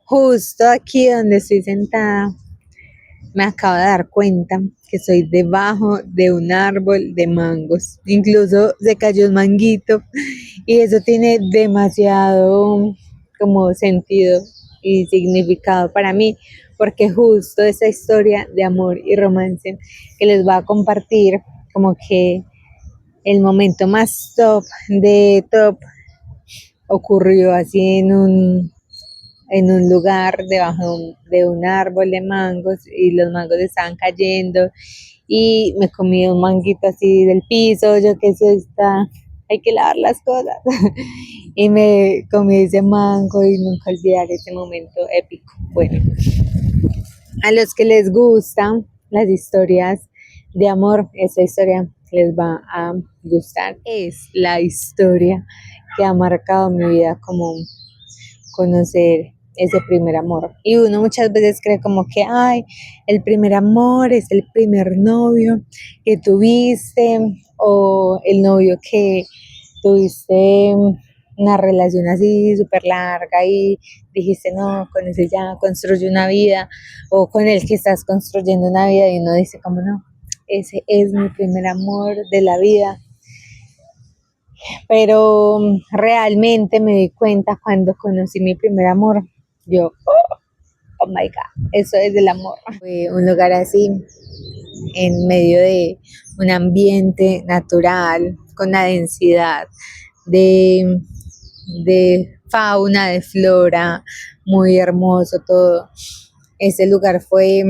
Justo aquí donde estoy sentada, me acabo de dar cuenta que estoy debajo de un árbol de mangos. Incluso se cayó un manguito y eso tiene demasiado como sentido y significado para mí, porque justo esa historia de amor y romance que les voy a compartir, como que el momento más top de top ocurrió así en un lugar debajo de un árbol de mangos y los mangos estaban cayendo y me comí un manguito así del piso, yo qué sé, está, hay que lavar las cosas. Y me comí ese mango y nunca olvidar ese momento épico. Bueno, a los que les gustan las historias de amor, esa historia les va a gustar. Es la historia que ha marcado mi vida, como conocer ese primer amor. Y uno muchas veces cree como que, ay, el primer amor es el primer novio que tuviste o el novio que tuviste una relación así súper larga y dijiste, no, con ese ya construye una vida, o con el que estás construyendo una vida y uno dice como no, ese es mi primer amor de la vida. Pero realmente me di cuenta cuando conocí mi primer amor. Yo, oh my God, eso es el amor. Fue un lugar así, en medio de un ambiente natural, con la densidad de, de fauna, de flora, muy hermoso todo. Ese lugar fue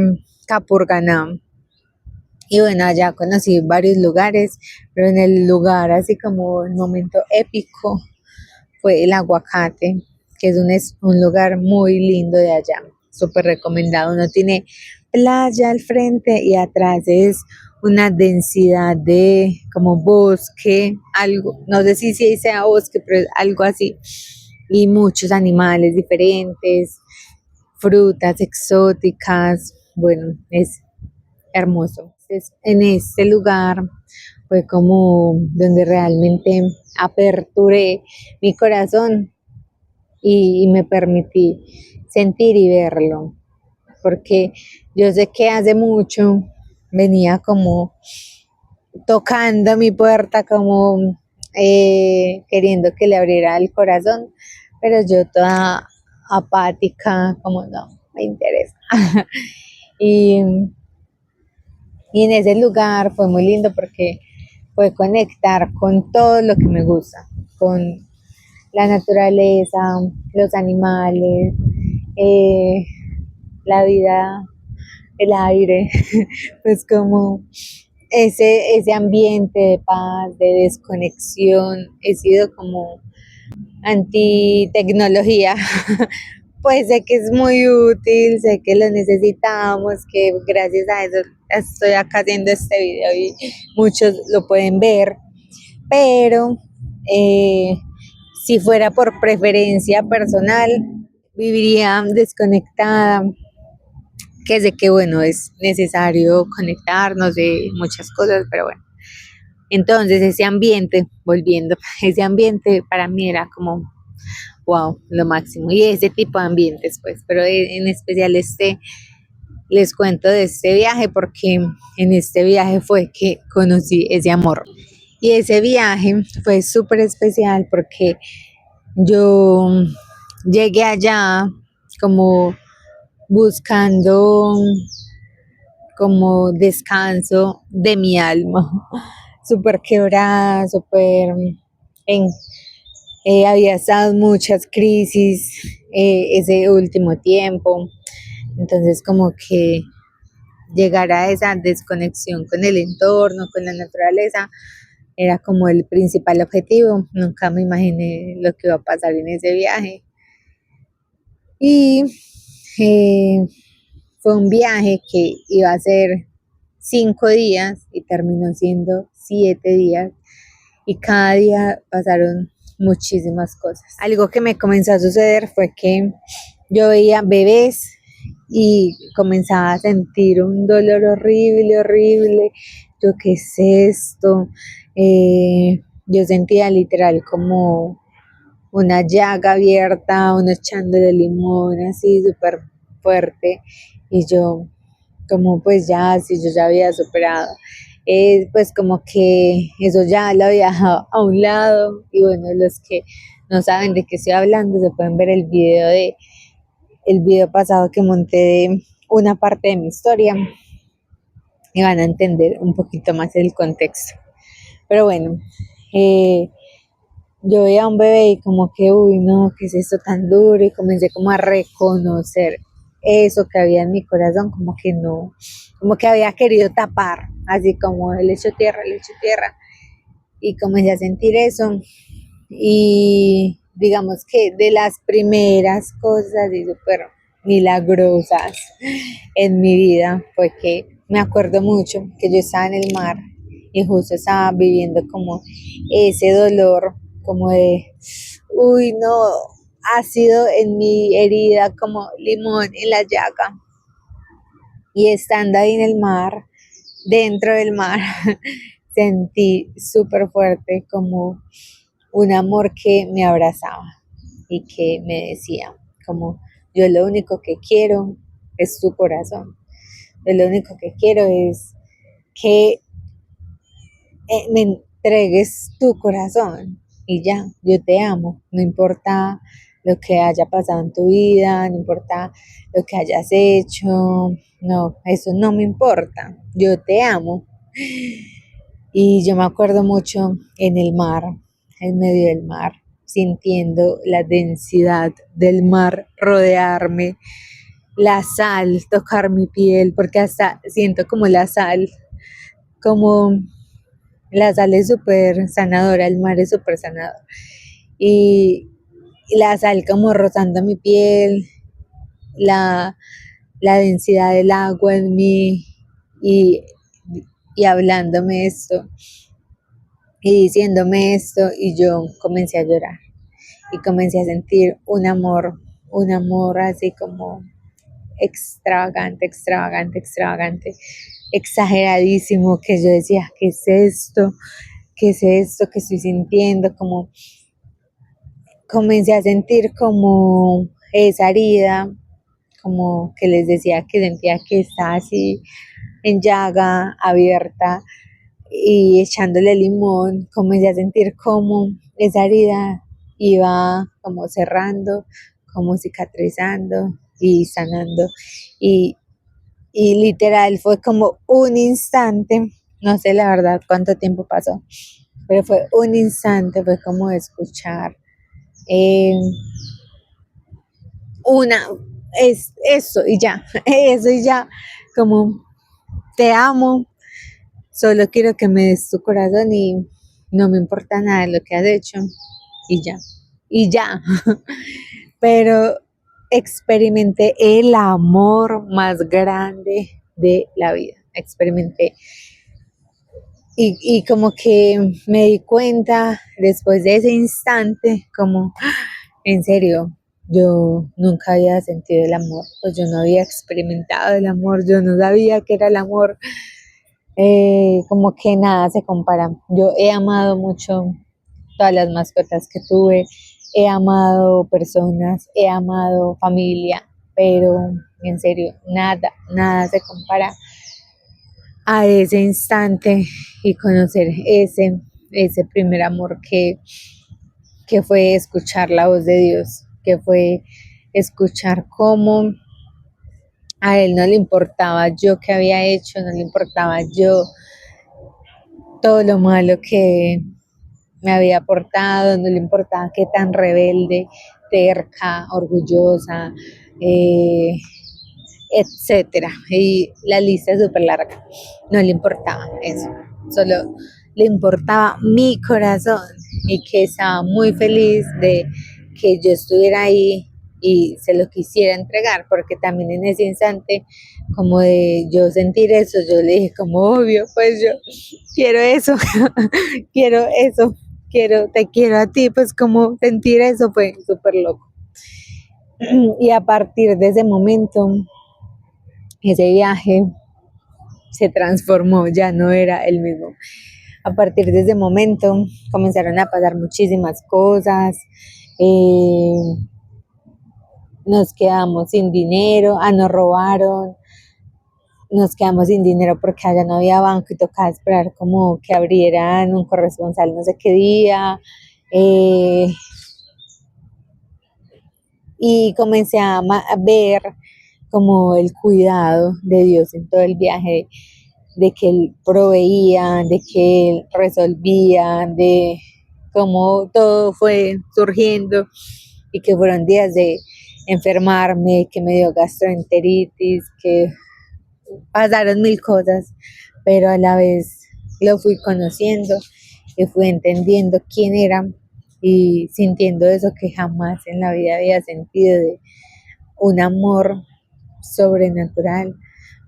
Capurganá. Y bueno, allá conocí varios lugares, pero en el lugar así como el momento épico fue el Aguacate, que es un lugar muy lindo de allá, súper recomendado. Uno tiene playa al frente y atrás es una densidad de como bosque, algo, no sé si sea bosque, pero es algo así, y muchos animales diferentes, frutas exóticas, bueno, es hermoso. Entonces, en este lugar fue como donde realmente aperturé mi corazón y me permití sentir y verlo, porque yo sé que hace mucho venía como tocando mi puerta, como queriendo que le abriera el corazón, pero yo toda apática, como no, me interesa. y, y en ese lugar fue muy lindo porque fue conectar con todo lo que me gusta, con la naturaleza, los animales, eh, la vida, el aire, pues como ese ambiente de paz, de desconexión, he sido como anti-tecnología, pues sé que es muy útil, sé que lo necesitamos, que gracias a eso estoy acá haciendo este video y muchos lo pueden ver, pero eh, si fuera por preferencia personal, viviría desconectada, que sé que bueno, es necesario conectarnos de muchas cosas, pero bueno. Entonces ese ambiente, volviendo, ese ambiente para mí era como, wow, lo máximo. Y ese tipo de ambientes, pues, pero en especial les cuento de este viaje porque en este viaje fue que conocí ese amor. Y ese viaje fue súper especial porque yo llegué allá como buscando como descanso de mi alma, súper quebrada, súper en, había estado en muchas crisis ese último tiempo, entonces como que llegar a esa desconexión con el entorno, con la naturaleza, era como el principal objetivo. Nunca me imaginé lo que iba a pasar en ese viaje. Y eh, fue un viaje que iba a ser 5 días y terminó siendo 7 días. Y cada día pasaron muchísimas cosas. Algo que me comenzó a suceder fue que yo veía bebés y comenzaba a sentir un dolor horrible, horrible. Yo, ¿qué es esto? Yo sentía literal como una llaga abierta, uno echándole limón así súper fuerte y yo como pues ya, si yo ya había superado, pues como que eso ya lo había dejado a un lado y bueno, los que no saben de qué estoy hablando se pueden ver el video pasado que monté de una parte de mi historia y van a entender un poquito más el contexto. Pero bueno, eh, yo veía a un bebé y como que, uy, no, ¿qué es esto tan duro? Y comencé como a reconocer eso que había en mi corazón, como que no, como que había querido tapar, así como el hecho tierra, el hecho tierra. Y comencé a sentir eso. Y digamos que de las primeras cosas y súper milagrosas en mi vida fue que me acuerdo mucho que yo estaba en el mar y justo estaba viviendo como ese dolor, como de, uy, no, ácido en mi herida, como limón en la llaga. Y estando ahí en el mar, dentro del mar, sentí súper fuerte como un amor que me abrazaba y que me decía, como yo lo único que quiero es tu corazón, yo lo único que quiero es que me entregues tu corazón y ya, yo te amo, no importa lo que haya pasado en tu vida, no importa lo que hayas hecho, no, eso no me importa, yo te amo. Y yo me acuerdo mucho en el mar, en medio del mar, sintiendo la densidad del mar rodearme, la sal tocar mi piel, porque hasta siento como como la sal es súper sanadora, el mar es súper sanador. Y la sal como rozando mi piel, la, la densidad del agua en mí y, y hablándome esto y diciéndome esto y yo comencé a llorar y comencé a sentir un amor así como extravagante, extravagante, extravagante, exageradísimo, que yo decía, ¿qué es esto? ¿Qué es esto que estoy sintiendo? Como comencé a sentir como esa herida, como que les decía que sentía que estaba así en llaga, abierta, y echándole limón, comencé a sentir como esa herida iba como cerrando, como cicatrizando y sanando. Y, y literal fue como un instante, no sé la verdad cuánto tiempo pasó, pero fue un instante, fue como escuchar eh, una, es eso y ya, eso y ya, como te amo, solo quiero que me des tu corazón y no me importa nada de lo que has hecho y ya, y ya. Pero experimenté el amor más grande de la vida. Experimenté y como que me di cuenta después de ese instante, como en serio, yo nunca había sentido el amor, pues yo no había experimentado el amor, yo no sabía qué era el amor, como que nada se compara. Yo he amado mucho todas las mascotas que tuve, he amado personas, he amado familia, pero en serio, nada, nada se compara a ese instante y conocer ese primer amor que fue escuchar la voz de Dios, que fue escuchar cómo a él no le importaba yo qué había hecho, no le importaba yo todo lo malo que me había portado, no le importaba qué tan rebelde, terca, orgullosa, eh, etcétera. Y la lista es súper larga. No le importaba eso, solo le importaba mi corazón y que estaba muy feliz de que yo estuviera ahí y se lo quisiera entregar, porque también en ese instante, como de yo sentir eso, yo le dije como obvio, pues yo quiero eso, quiero eso, te quiero a ti, pues como sentir eso fue súper loco. Y a partir de ese momento, ese viaje se transformó, ya no era el mismo. A partir de ese momento comenzaron a pasar muchísimas cosas, eh, nos quedamos sin dinero, nos robaron, nos quedamos sin dinero porque allá no había banco y tocaba esperar como que abrieran un corresponsal no sé qué día. eh, y comencé a ver como el cuidado de Dios en todo el viaje, de que Él proveía, de que Él resolvía, de cómo todo fue surgiendo y que fueron días de enfermarme, que me dio gastroenteritis, que pasaron mil cosas, pero a la vez lo fui conociendo y fui entendiendo quién era y sintiendo eso que jamás en la vida había sentido, de un amor sobrenatural,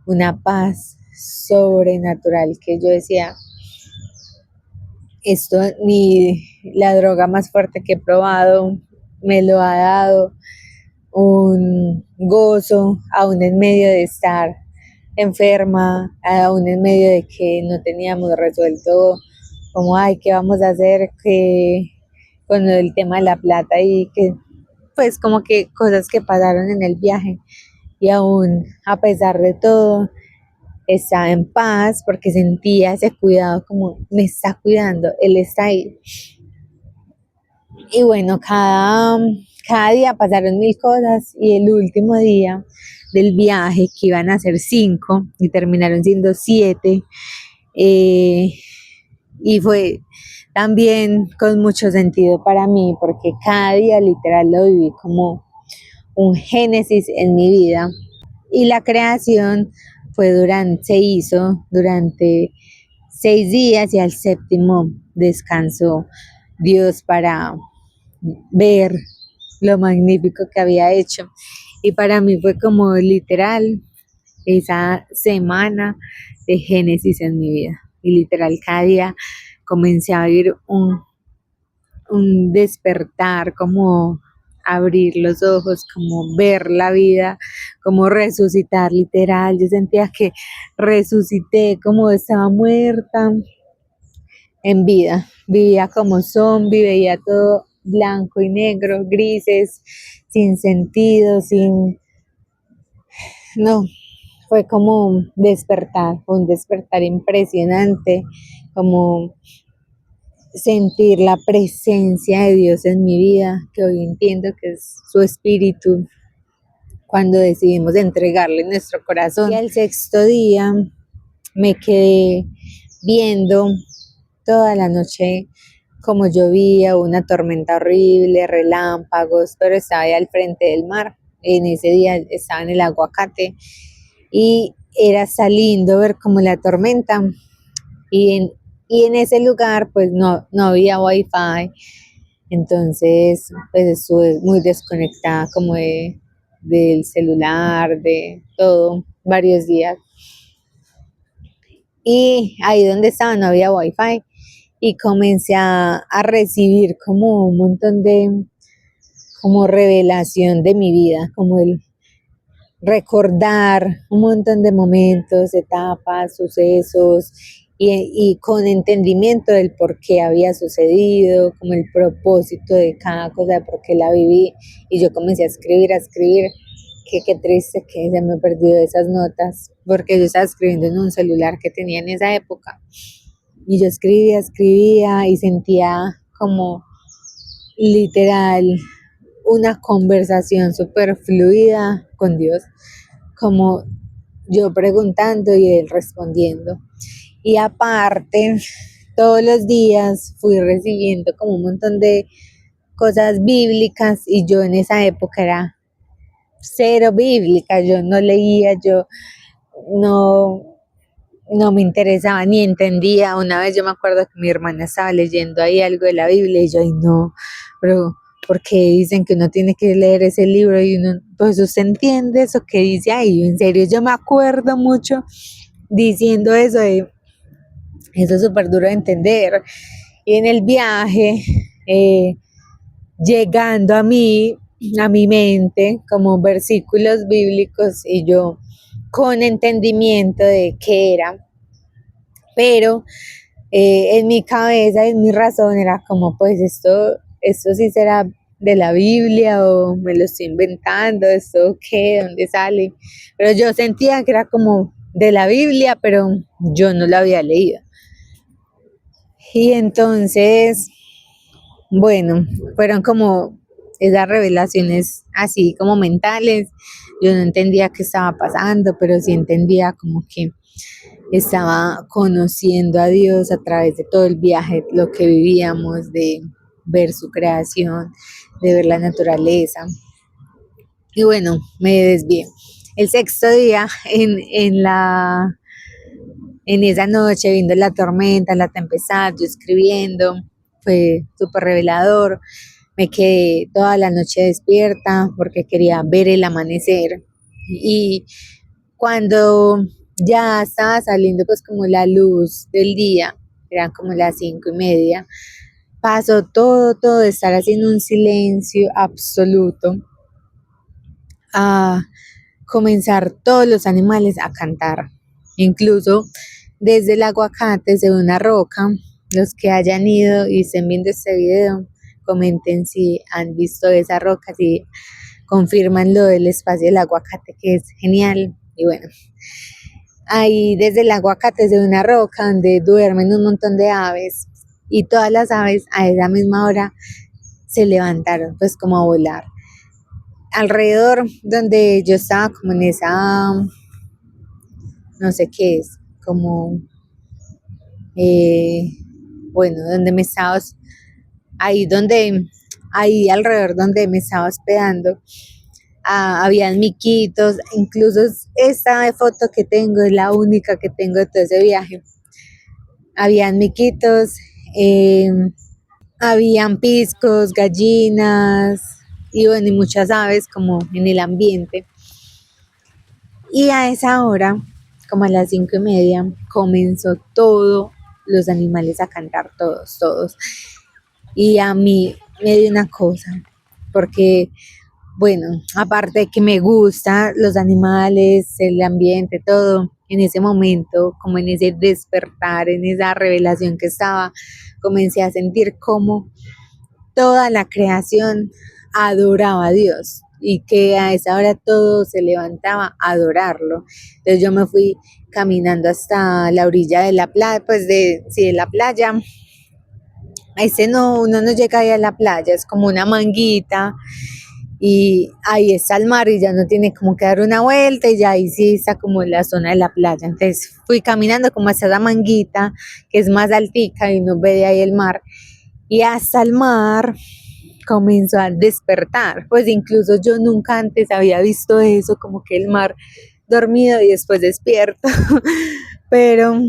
una paz sobrenatural, que yo decía, esto ni la droga más fuerte que he probado me lo ha dado, un gozo, aún en medio de estar enferma, aún en medio de que no teníamos resuelto como, ay, ¿qué vamos a hacer que con el tema de la plata? Y que pues como que cosas que pasaron en el viaje, y aún a pesar de todo estaba en paz porque sentía ese cuidado, como me está cuidando, Él está ahí. Y bueno, cada día pasaron mil cosas, y el último día del viaje, que iban a ser 5 y terminaron siendo 7, eh, y fue también con mucho sentido para mí porque cada día literal lo viví como un génesis en mi vida, y la creación se hizo durante 6 días, y al séptimo descansó Dios para ver lo magnífico que había hecho. Y para mí fue como literal esa semana de Génesis en mi vida. Y literal cada día comencé a vivir un despertar, como abrir los ojos, como ver la vida, como resucitar literal. Yo sentía que resucité, como estaba muerta en vida. Vivía como zombie, veía todo blanco y negro, grises, sin sentido, no, fue como un despertar impresionante, como sentir la presencia de Dios en mi vida, que hoy entiendo que es su espíritu cuando decidimos entregarle nuestro corazón. Y al sexto día me quedé viendo toda la noche como llovía, una tormenta horrible, relámpagos, pero estaba ahí al frente del mar. En ese día estaba en el Aguacate y era hasta lindo ver como la tormenta, y en ese lugar pues no había wifi, entonces pues estuve muy desconectada como del celular, de todo, varios días. Y ahí donde estaba no había wifi, y comencé a recibir como un montón de como revelación de mi vida, como el recordar un montón de momentos, etapas, sucesos, y con entendimiento del por qué había sucedido, como el propósito de cada cosa, de por qué la viví. Y yo comencé a escribir, que qué triste que se me perdió esas notas, porque yo estaba escribiendo en un celular que tenía en esa época. Y yo escribía y sentía como literal una conversación súper fluida con Dios, como yo preguntando y Él respondiendo. Y aparte, todos los días fui recibiendo como un montón de cosas bíblicas, y yo en esa época era cero bíblica, yo no leía, yo no, no me interesaba ni entendía. Una vez yo me acuerdo que mi hermana estaba leyendo ahí algo de la Biblia, y yo, ay no, pero ¿por qué dicen que uno tiene que leer ese libro? Y uno, pues usted entiende eso que dice ahí, en serio, yo me acuerdo mucho diciendo eso, eso es súper duro de entender. Y en el viaje, eh, llegando a mi mente, como versículos bíblicos, y yo con entendimiento de qué era, pero en mi cabeza, en mi razón, era como, pues esto sí será de la Biblia o me lo estoy inventando, esto qué, dónde sale, pero yo sentía que era como de la Biblia, pero yo no la había leído. Y entonces, bueno, fueron como esas revelaciones así como mentales. Yo no entendía qué estaba pasando, pero sí entendía como que estaba conociendo a Dios a través de todo el viaje, lo que vivíamos, de ver su creación, de ver la naturaleza. Y bueno, me desvié. El sexto día en esa noche, viendo la tormenta, la tempestad, yo escribiendo, fue súper revelador. Me quedé toda la noche despierta porque quería ver el amanecer. Y cuando ya estaba saliendo pues como la luz del día, eran como las 5:30, pasó todo de estar haciendo un silencio absoluto a comenzar todos los animales a cantar. Incluso desde el aguacate, desde una roca, los que hayan ido y estén viendo este video, comenten si han visto esa roca, si confirman lo del espacio del aguacate, que es genial. Y bueno, ahí desde el aguacate, desde una roca donde duermen un montón de aves, y todas las aves a esa misma hora se levantaron pues como a volar. Alrededor donde yo estaba como en esa, no sé qué es, como, eh, bueno, donde me estaba, ahí alrededor donde me estaba hospedando, habían miquitos. Incluso esta foto que tengo es la única que tengo de todo ese viaje. Habían miquitos, eh, habían piscos, gallinas y bueno, y muchas aves como en el ambiente. Y a esa hora, como a las 5:30, comenzó todos los animales a cantar, todos. Y a mí me dio una cosa, porque, bueno, aparte de que me gustan los animales, el ambiente, todo, en ese momento, como en ese despertar, en esa revelación que estaba, comencé a sentir como toda la creación adoraba a Dios y que a esa hora todo se levantaba a adorarlo. Entonces yo me fui caminando hasta la orilla de la playa, pues de la playa. Ese no, uno no llega ahí a la playa, es como una manguita y ahí está el mar y ya no tiene como que dar una vuelta y ya ahí sí está como la zona de la playa. Entonces fui caminando como hacia esa manguita que es más altica y uno ve de ahí el mar, y hasta el mar comenzó a despertar. Pues incluso yo nunca antes había visto eso, como que el mar dormido y después despierto. Pero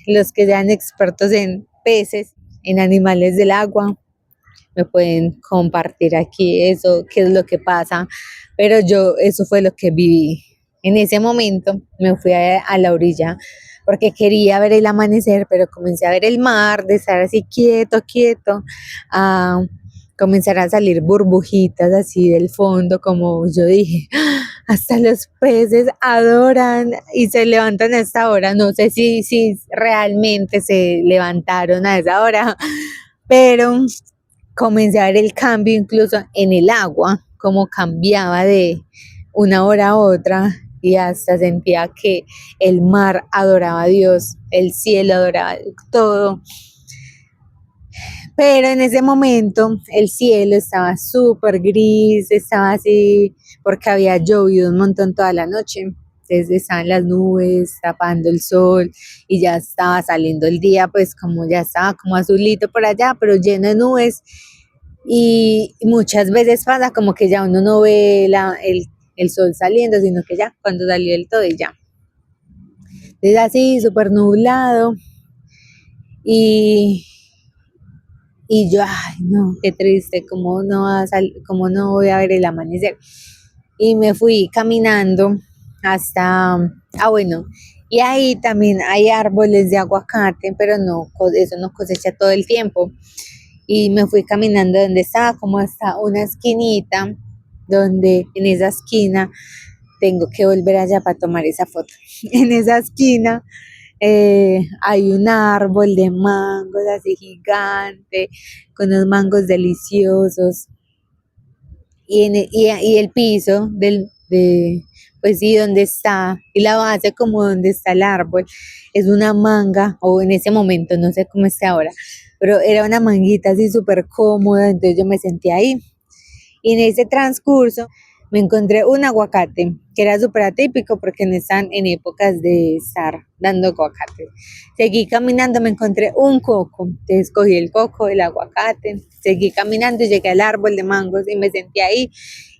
los que sean expertos en peces, en animales del agua, me pueden compartir aquí eso, qué es lo que pasa. Pero yo, eso fue lo que viví. En ese momento me fui a la orilla porque quería ver el amanecer, pero comencé a ver el mar, de estar así quieto, a comenzar a salir burbujitas así del fondo, como yo dije, hasta los peces adoran y se levantan a esta hora. No sé si realmente se levantaron a esa hora, pero comencé a ver el cambio incluso en el agua, cómo cambiaba de una hora a otra, y hasta sentía que el mar adoraba a Dios, el cielo adoraba todo. Pero en ese momento el cielo estaba súper gris, estaba así porque había llovido un montón toda la noche. Entonces estaban las nubes tapando el sol y ya estaba saliendo el día, pues como ya estaba como azulito por allá, pero lleno de nubes. Y muchas veces pasa como que ya uno no ve el sol saliendo, sino que ya cuando salió el todo y ya. Entonces así, súper nublado. Y, y yo, ay, no, qué triste, cómo no voy a ver el amanecer. Y me fui caminando hasta, bueno, y ahí también hay árboles de aguacate, pero no, eso no cosecha todo el tiempo. Y me fui caminando donde estaba, como hasta una esquinita, donde en esa esquina tengo que volver allá para tomar esa foto. En esa esquina hay un árbol de mangos así gigante, con unos mangos deliciosos, y el piso pues sí, donde está, y la base como donde está el árbol, es una manga, o en ese momento, no sé cómo está ahora, pero era una manguita así súper cómoda, entonces yo me senté ahí. Y en ese transcurso me encontré un aguacate, que era súper atípico porque no están en épocas de estar dando aguacate. Seguí caminando, me encontré un coco, entonces cogí el coco, el aguacate, seguí caminando y llegué al árbol de mangos y me senté ahí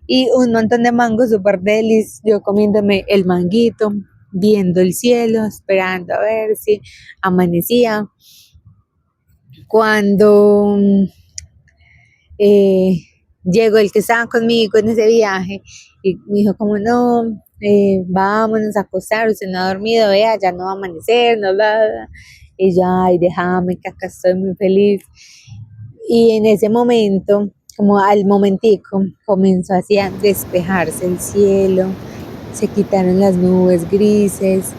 y un montón de mangos súper delis, yo comiéndome el manguito, viendo el cielo, esperando a ver si amanecía. Cuando eh, llegó el que estaba conmigo en ese viaje y me dijo como no, vámonos a acostar, usted no ha dormido, vea, ya no va a amanecer, no, bla, bla, bla. Y yo, ay, déjame que acá estoy muy feliz. Y en ese momento, como al momentico, comenzó así a despejarse el cielo, se quitaron las nubes grises,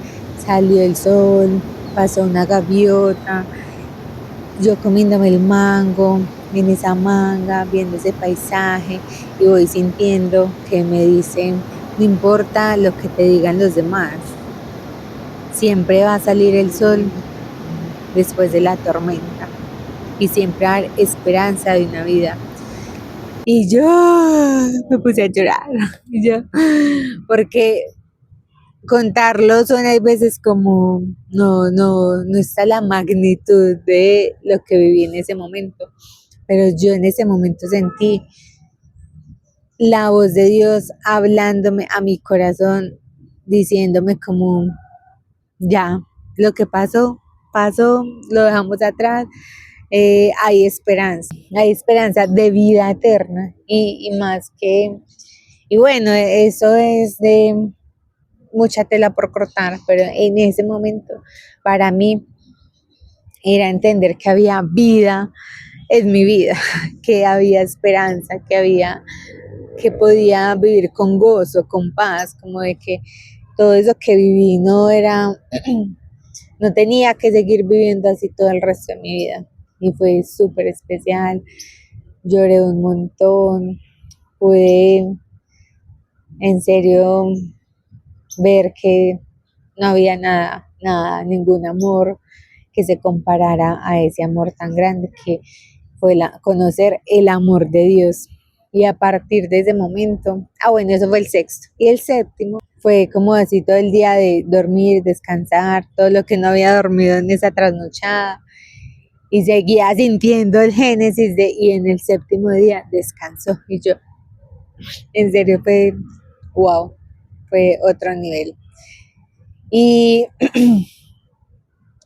salió el sol, pasó una gaviota, yo comiéndome el mango, en esa manga, viendo ese paisaje y voy sintiendo que me dicen, no importa lo que te digan los demás, siempre va a salir el sol después de la tormenta y siempre va a haber esperanza de una vida. Y yo me puse a llorar, y yo, porque contarlo son hay veces como, no está la magnitud de lo que viví en ese momento, pero yo en ese momento sentí la voz de Dios hablándome a mi corazón, diciéndome como, ya, lo que pasó, pasó, lo dejamos atrás, hay esperanza de vida eterna y más que, y bueno, eso es de mucha tela por cortar, pero en ese momento para mí era entender que había vida en mi vida, que había esperanza, que podía vivir con gozo, con paz, como de que todo eso que viví no era, no tenía que seguir viviendo así todo el resto de mi vida. Y fue súper especial, lloré un montón, pude en serio ver que no había nada, ningún amor que se comparara a ese amor tan grande que fue conocer el amor de Dios. Y a partir de ese momento, bueno, eso fue el sexto. Y el séptimo fue como así todo el día de dormir, descansar, todo lo que no había dormido en esa trasnochada. Y seguía sintiendo el génesis y en el séptimo día descansó. Y yo, en serio, fue wow, fue otro nivel. Y,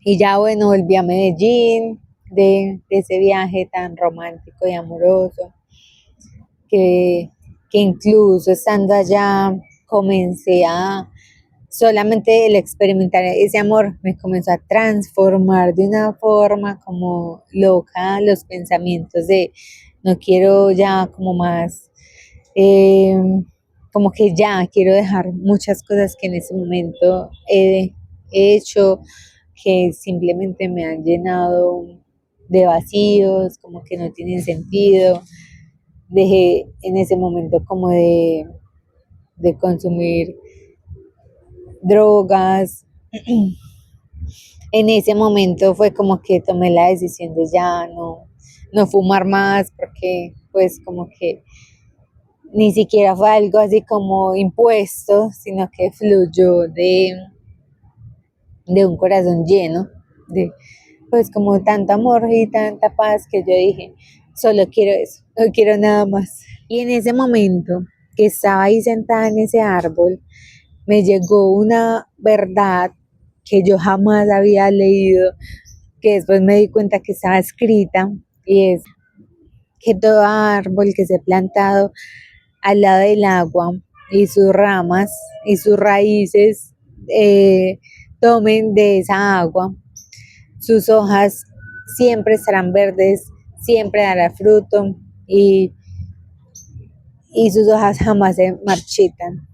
y ya bueno, volví a Medellín de ese viaje tan romántico y amoroso, que, que incluso estando allá comencé a, solamente el experimentar ese amor me comenzó a transformar de una forma como loca los pensamientos de no quiero ya como más, eh, como que ya quiero dejar muchas cosas que en ese momento he hecho, que simplemente me han llenado de vacíos, como que no tienen sentido. Dejé en ese momento como de consumir drogas. En ese momento fue como que tomé la decisión de ya no fumar más, porque pues como que ni siquiera fue algo así como impuesto, sino que fluyó de un corazón lleno, de pues como tanto amor y tanta paz que yo dije, solo quiero eso, no quiero nada más. Y en ese momento que estaba ahí sentada en ese árbol, me llegó una verdad que yo jamás había leído, que después me di cuenta que estaba escrita, y es que todo árbol que se ha plantado al lado del agua y sus ramas y sus raíces tomen de esa agua, sus hojas siempre estarán verdes, siempre dará fruto y, y sus hojas jamás se marchitan.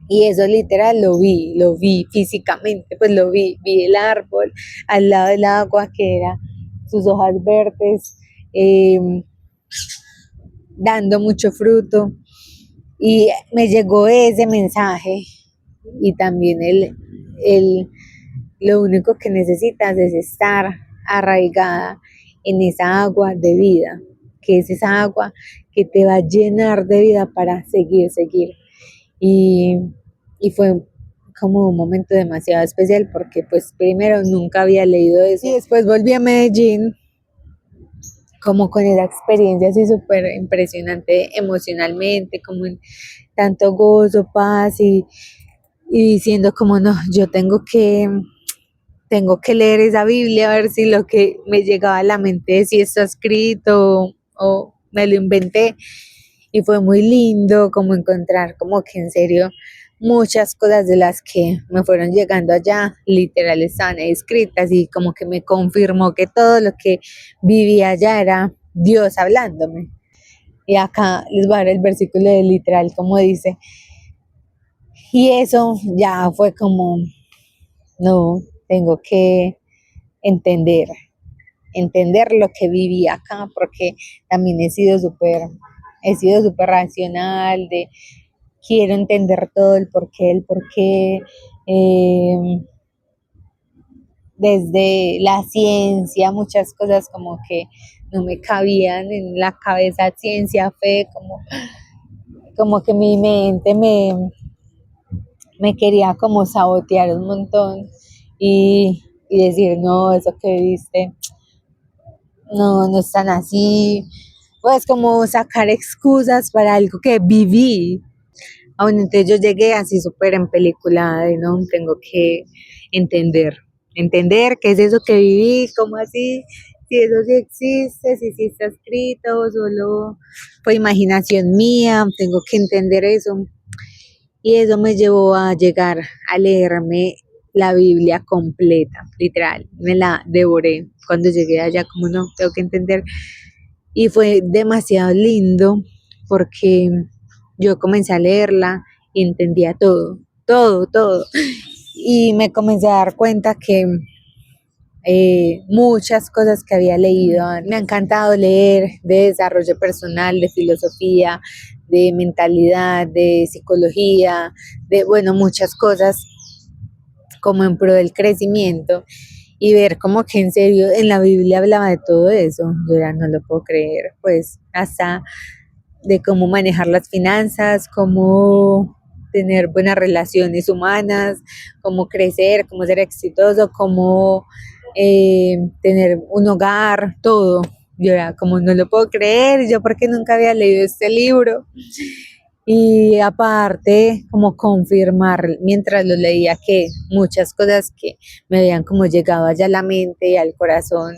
Y eso literal lo vi físicamente, pues vi el árbol al lado del agua que era sus hojas verdes, eh, dando mucho fruto. Y me llegó ese mensaje y también el, lo único que necesitas es estar arraigada en esa agua de vida, que es esa agua que te va a llenar de vida para seguir. Y, y fue como un momento demasiado especial porque pues primero nunca había leído eso y después volví a Medellín como con esa experiencia así súper impresionante emocionalmente, como en tanto gozo, paz y diciendo como no, yo tengo que leer esa Biblia a ver si lo que me llegaba a la mente si está escrito o me lo inventé. Y fue muy lindo como encontrar como que en serio muchas cosas de las que me fueron llegando allá literal estaban ahí escritas y como que me confirmó que todo lo que vivía allá era Dios hablándome. Y acá les voy a dar el versículo de literal como dice, y eso ya fue como, no, tengo que entender, entender lo que viví acá, porque también he sido súper racional, de quiero entender todo el porqué, eh, desde la ciencia, muchas cosas como que no me cabían en la cabeza, ciencia, fe, como que mi mente me quería como sabotear un montón y decir, no, eso que viste, no, no es tan así, pues como sacar excusas para algo que viví. Aún entonces yo llegué así súper empeliculada de no, tengo que entender, entender qué es eso que viví, cómo así, si eso sí existe, si sí está escrito, solo fue imaginación mía, tengo que entender eso. Y eso me llevó a llegar a leerme la Biblia completa, literal, me la devoré cuando llegué allá, como no, tengo que entender. Y fue demasiado lindo porque yo comencé a leerla y entendía todo. Y me comencé a dar cuenta que muchas cosas que había leído me ha encantado leer de desarrollo personal, de filosofía, de mentalidad, de psicología, de, bueno, muchas cosas como en pro del crecimiento y ver como que en serio en la Biblia hablaba de todo eso. Yo ya no lo puedo creer, pues hasta de cómo manejar las finanzas, cómo tener buenas relaciones humanas, cómo crecer, cómo ser exitoso, cómo tener un hogar, todo. Yo era como no lo puedo creer, yo porque nunca había leído este libro. Y aparte, como confirmar mientras lo leía que muchas cosas que me habían como llegado allá a la mente y al corazón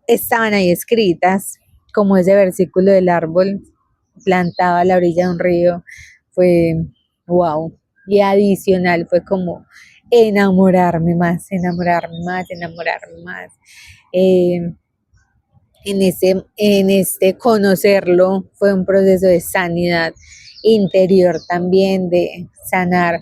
estaban ahí escritas, como ese versículo del árbol plantado a la orilla de un río, fue wow. Y adicional fue como enamorarme más. Eh, en este conocerlo fue un proceso de sanidad interior también, de sanar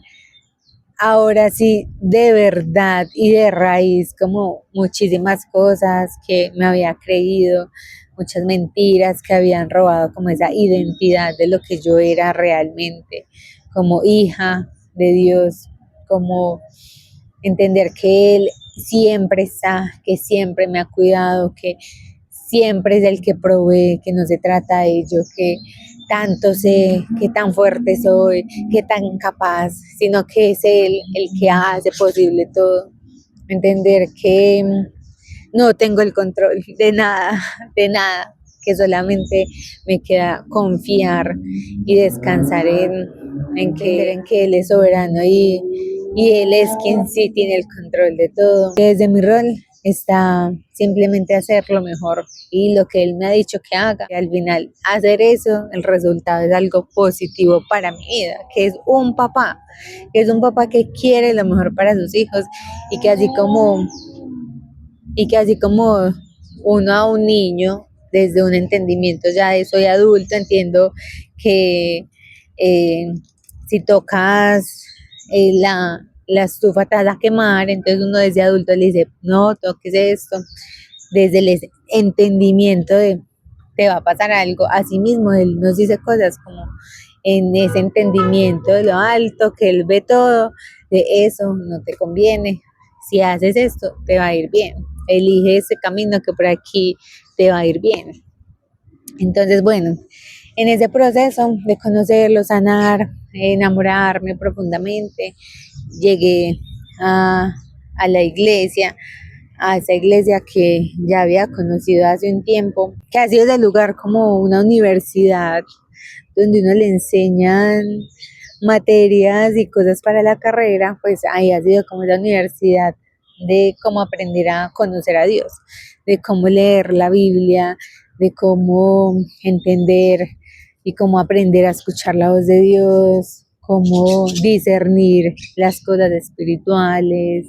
ahora sí de verdad y de raíz como muchísimas cosas que me había creído, muchas mentiras que habían robado como esa identidad de lo que yo era realmente como hija de Dios, como entender que Él siempre está, que siempre me ha cuidado, que siempre es el que provee, que no se trata de ello, que tanto sé, que tan fuerte soy, que tan capaz, sino que es Él el que hace posible todo. Entender que no tengo el control de nada, que solamente me queda confiar y descansar en que Él es soberano y Él es quien sí tiene el control de todo. Desde mi rol está simplemente hacer lo mejor y lo que Él me ha dicho que haga. Y al final, hacer eso, el resultado es algo positivo para mi vida, que es un papá que quiere lo mejor para sus hijos y que así como uno a un niño, desde un entendimiento ya de soy adulto, entiendo que si tocas la estufa te vas a quemar, entonces uno desde adulto le dice, no toques esto, desde el entendimiento de te va a pasar algo, así mismo él nos dice cosas como en ese entendimiento de lo alto, que él ve todo, de eso no te conviene, si haces esto te va a ir bien, elige ese camino que por aquí te va a ir bien. Entonces, bueno, en ese proceso de conocerlo, sanar, enamorarme profundamente, llegué a la iglesia, a esa iglesia que ya había conocido hace un tiempo, que ha sido de lugar como una universidad donde uno le enseñan materias y cosas para la carrera, pues ahí ha sido como la universidad de cómo aprender a conocer a Dios, de cómo leer la Biblia, de cómo entender y cómo aprender a escuchar la voz de Dios, cómo discernir las cosas espirituales,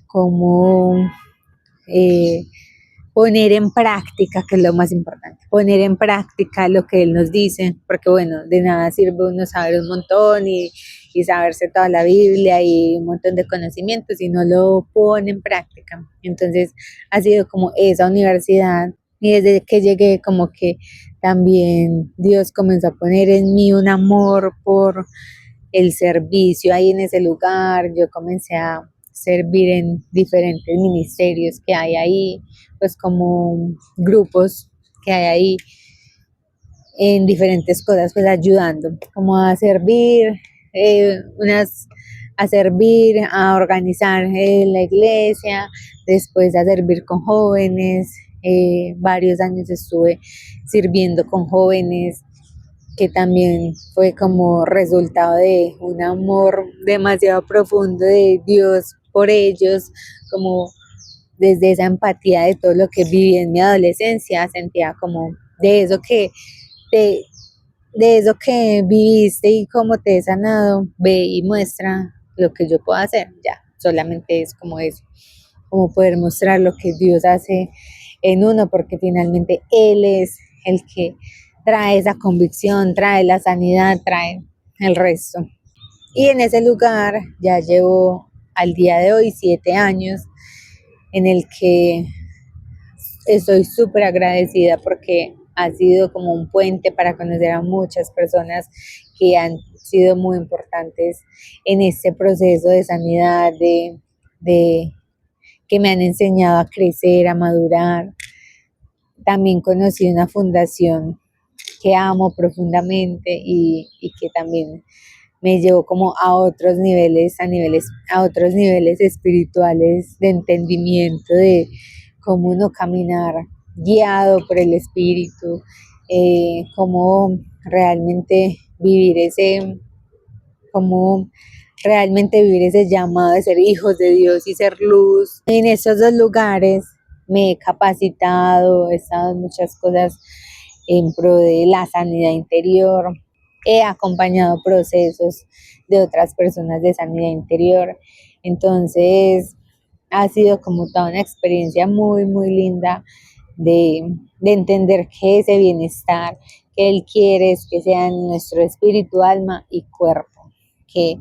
cómo eh, poner en práctica, que es lo más importante, poner en práctica lo que Él nos dice, porque bueno, de nada sirve uno saber un montón y saberse toda la Biblia y un montón de conocimientos si no lo pone en práctica. Entonces ha sido como esa universidad y desde que llegué como que también Dios comenzó a poner en mí un amor por el servicio ahí en ese lugar, yo comencé a servir en diferentes ministerios que hay ahí, pues como grupos que hay ahí en diferentes cosas, pues ayudando, como a servir, a servir, a organizar la iglesia, después a servir con jóvenes, varios años estuve sirviendo con jóvenes, que también fue como resultado de un amor demasiado profundo de Dios por ellos, como desde esa empatía de todo lo que viví en mi adolescencia, sentía como de eso te, de eso que viviste y cómo te he sanado, ve y muestra lo que yo puedo hacer, ya, solamente es como eso, como poder mostrar lo que Dios hace en uno, porque finalmente Él es el que trae esa convicción, trae la sanidad, trae el resto. Y en ese lugar ya llevo al día de hoy 7 años en el que estoy súper agradecida porque ha sido como un puente para conocer a muchas personas que han sido muy importantes en este proceso de sanidad, de que me han enseñado a crecer, a madurar. También conocí una fundación que amo profundamente y que también me llevó como a otros niveles, a otros niveles espirituales de entendimiento de cómo uno caminar guiado por el espíritu, cómo realmente vivir cómo realmente vivir ese llamado de ser hijos de Dios y ser luz. En esos dos lugares me he capacitado, he estado en muchas cosas en pro de la sanidad interior, he acompañado procesos de otras personas de sanidad interior, entonces ha sido como toda una experiencia muy, muy linda de entender que ese bienestar que Él quiere es que sea en nuestro espíritu, alma y cuerpo, que,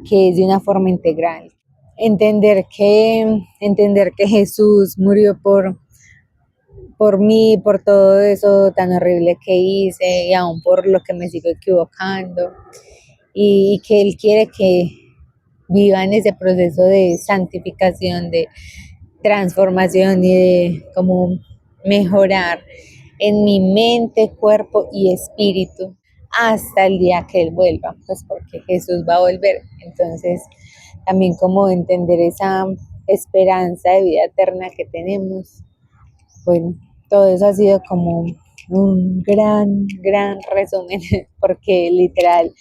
que es de una forma integral. Entender que Jesús murió por mí, por todo eso tan horrible que hice y aún por lo que me sigo equivocando y que Él quiere que viva en ese proceso de santificación, de transformación y de como mejorar en mi mente, cuerpo y espíritu hasta el día que Él vuelva, pues porque Jesús va a volver. Entonces, también como entender esa esperanza de vida eterna que tenemos. Bueno, todo eso ha sido como un gran, gran resumen, porque literal,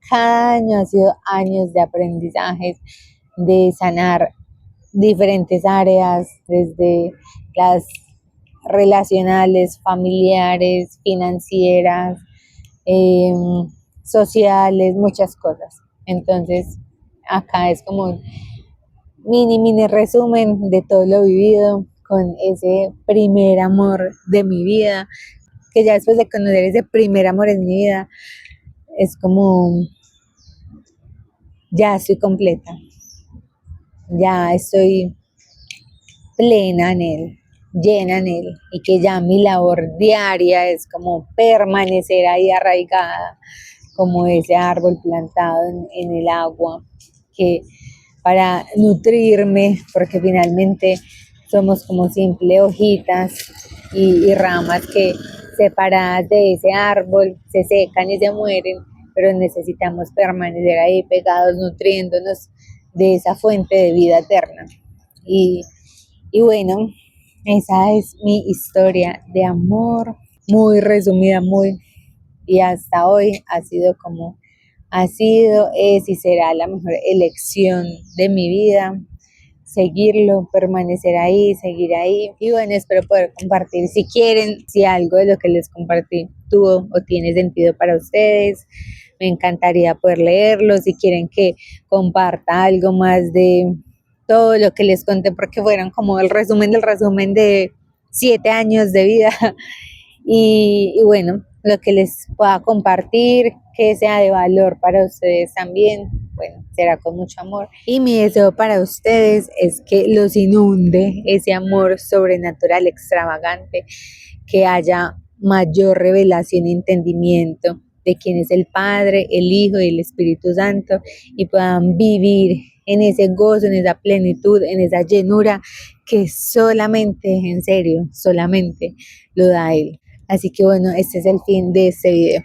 cada año ha sido años de aprendizajes, de sanar diferentes áreas, desde las relacionales, familiares, financieras, eh, sociales, muchas cosas. Entonces, acá es como un mini resumen de todo lo vivido con ese primer amor de mi vida, que ya después de conocer ese primer amor en mi vida, es como ya estoy completa, ya estoy plena en él, llena en él, y que ya mi labor diaria es como permanecer ahí arraigada, como ese árbol plantado en el agua, que para nutrirme, porque finalmente somos como simple hojitas y ramas que separadas de ese árbol se secan y se mueren, pero necesitamos permanecer ahí pegados, nutriéndonos de esa fuente de vida eterna. Y, y bueno, esa es mi historia de amor, muy resumida, muy, y hasta hoy ha sido como, ha sido, es y será la mejor elección de mi vida, seguirlo, permanecer ahí, seguir ahí. Y bueno, espero poder compartir, si quieren, si algo de lo que les compartí tuvo o tiene sentido para ustedes. Me encantaría poder leerlo, si quieren que comparta algo más de todo lo que les conté, porque fueron como el resumen del resumen de 7 años de vida. Y bueno, lo que les pueda compartir, que sea de valor para ustedes también, bueno, será con mucho amor. Y mi deseo para ustedes es que los inunde ese amor sobrenatural, extravagante, que haya mayor revelación y entendimiento de quién es el Padre, el Hijo y el Espíritu Santo, y puedan vivir en ese gozo, en esa plenitud, en esa llenura que solamente, en serio, solamente lo da Él. Así que bueno, este es el fin de este video.